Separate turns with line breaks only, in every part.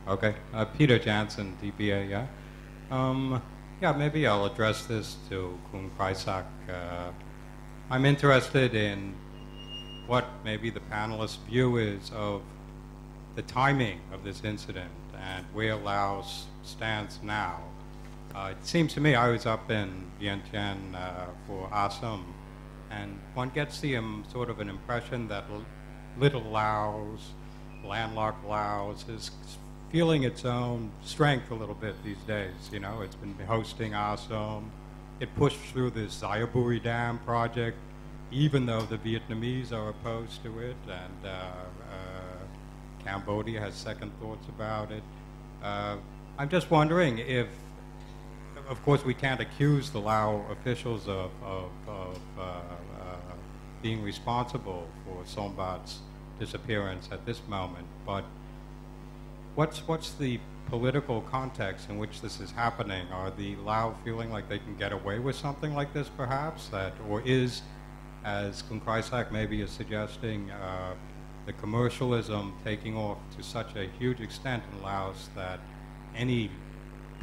Okay. Peter Jansen, DBA, yeah. Yeah, maybe I'll address this to Kun Kraisak. I'm interested in what maybe the panelists' view is of the timing of this incident and where Laos stands now. It seems to me, I was up in Vientiane for ASEAN, and one gets the sort of an impression that little Laos, landlocked Laos, is feeling its own strength a little bit these days. You know, it's been hosting ASEAN. It pushed through this Xayaburi Dam project, even though the Vietnamese are opposed to it, and Cambodia has second thoughts about it. I'm just wondering if, of course, we can't accuse the Lao officials of being responsible for Sombath's disappearance at this moment, but what's the political context in which this is happening? Are the Lao feeling like they can get away with something like this, perhaps, or is, as Kun Kraisak maybe is suggesting, the commercialism taking off to such a huge extent in Laos that any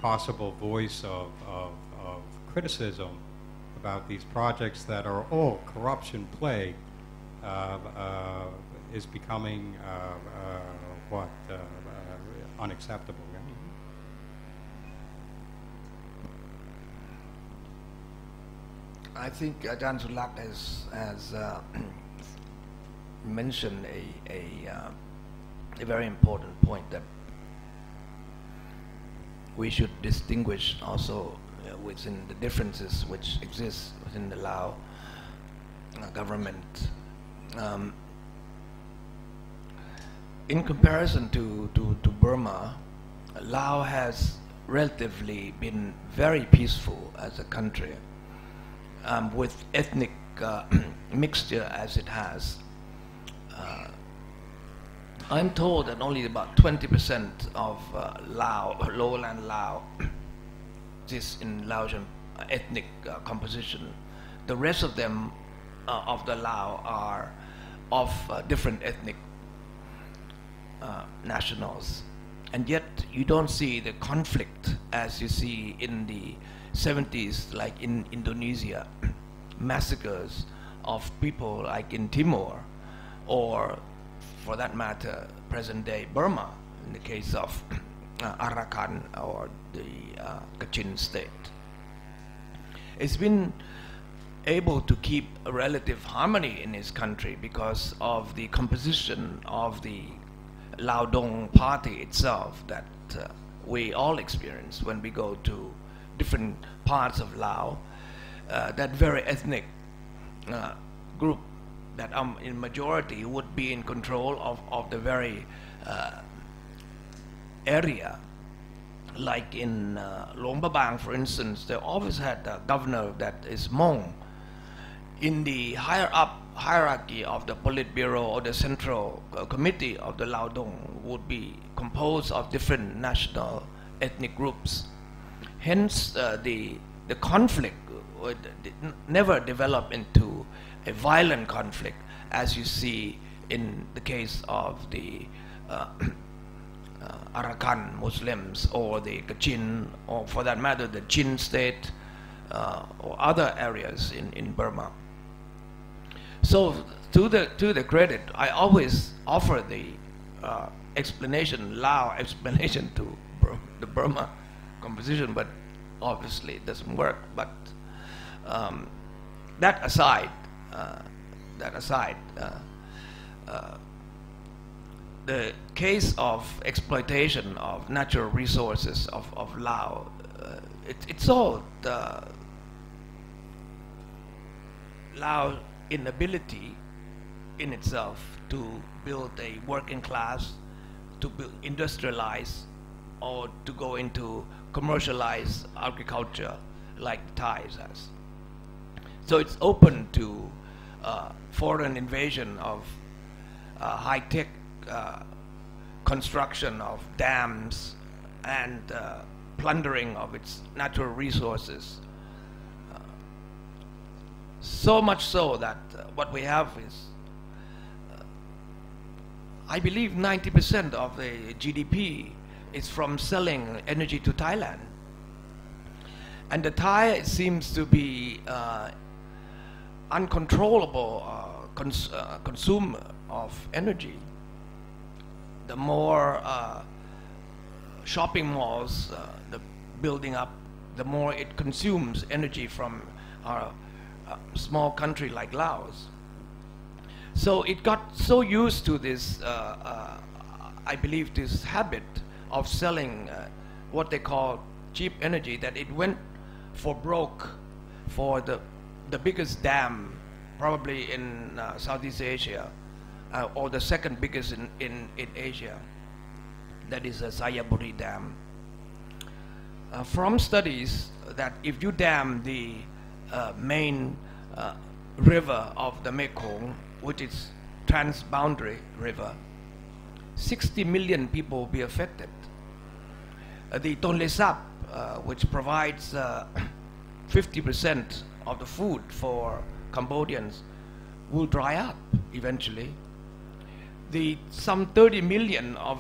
possible voice of criticism about these projects that are all corruption plagued is becoming unacceptable. Yeah?
I think Ajahn Sulak has mentioned a very important point, that we should distinguish also within the differences which exist within the Lao government. In comparison to Burma, Laos has relatively been very peaceful as a country, with ethnic mixture as it has. I'm told that only about 20% of lowland Lao is in Laotian ethnic composition. The rest of them, of the Lao, are of different ethnic nationals. And yet you don't see the conflict as you see in the 70s, like in Indonesia, massacres of people like in Timor, or for that matter, present-day Burma, in the case of Arakan or the Kachin state. It's been able to keep a relative harmony in his country because of the composition of the Lao Dong party itself that we all experience when we go to different parts of Laos. That very ethnic group that in majority would be in control of the very area. Like in Luang Prabang, for instance, they always had a governor that is Hmong. In the higher up hierarchy of the Politburo or the Central Committee of the Lao Dong would be composed of different national ethnic groups. Hence, the conflict would never develop into a violent conflict, as you see in the case of the Arakan Muslims or the Kachin, or for that matter the Chin state, or other areas in Burma. So to the credit, I always offer the explanation, Lao explanation to the Burma composition, but obviously it doesn't work. But that aside, the case of exploitation of natural resources of Laos, it's all Laos' inability in itself to build a working class, to industrialize, or to go into commercialized agriculture like the Thais has. So it's open to foreign invasion of high-tech construction of dams and plundering of its natural resources. So much so that what we have is, I believe 90% of the GDP is from selling energy to Thailand. And the Thai seems to be uncontrollable consumer of energy. The more shopping malls the building up, the more it consumes energy from our small country like Laos. So it got so used to this, I believe, this habit of selling what they call cheap energy, that it went for broke for the biggest dam probably in Southeast Asia, or the second biggest in Asia, that is a Sayaburi Dam. From studies that if you dam the main river of the Mekong, which is transboundary river, 60 million people will be affected. The Tonle Sap, which provides 50% of the food for Cambodians, will dry up eventually. Some 30 million of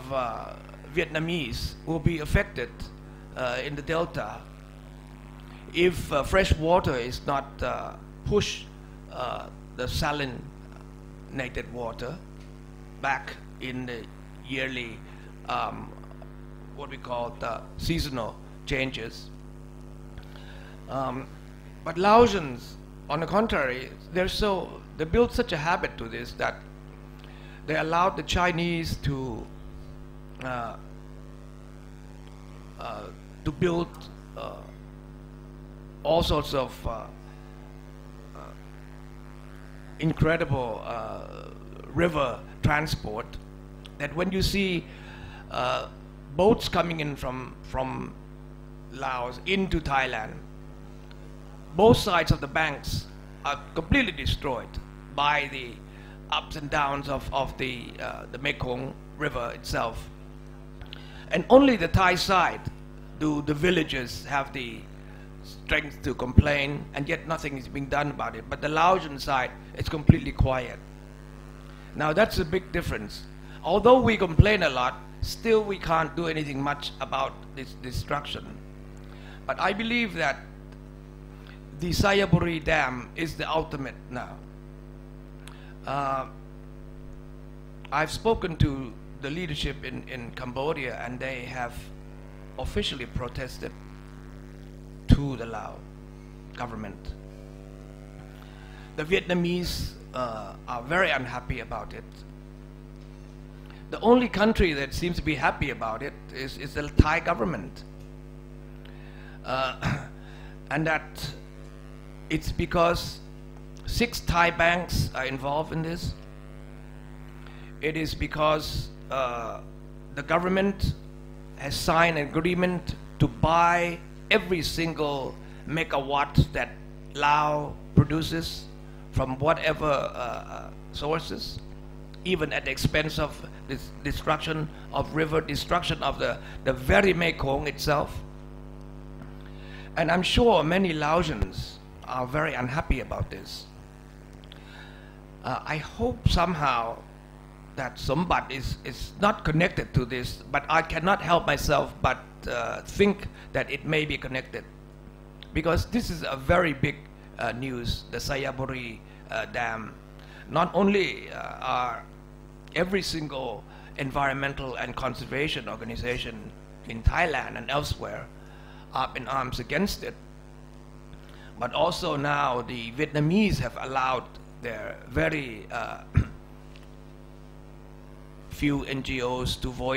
Vietnamese will be affected in the delta if fresh water is not pushed, the salinated water, back in the yearly what we call the seasonal changes. But Laotians, on the contrary, they built such a habit to this that they allowed the Chinese to build all sorts of incredible river transport, that when you see boats coming in from Laos into Thailand, both sides of the banks are completely destroyed by the ups and downs of the Mekong River itself. And only the Thai side do the villagers have the strength to complain, and yet nothing is being done about it. But the Laotian side, it's completely quiet. Now that's a big difference. Although we complain a lot, still we can't do anything much about this destruction. But I believe that the Sayaburi Dam is the ultimate now. I've spoken to the leadership in Cambodia, and they have officially protested to the Lao government. The Vietnamese are very unhappy about it. The only country that seems to be happy about it is the Thai government. And that it's because 6 Thai banks are involved in this. It is because the government has signed an agreement to buy every single megawatt that Laos produces from whatever sources, even at the expense of this destruction of river, destruction of the very Mekong itself. And I'm sure many Laotians are very unhappy about this. I hope somehow that Sombath is not connected to this, but I cannot help myself but think that it may be connected, because this is a very big news, the Sayaburi Dam. Not only are every single environmental and conservation organization in Thailand and elsewhere up in arms against it, but also now the Vietnamese have allowed their very few NGOs to voice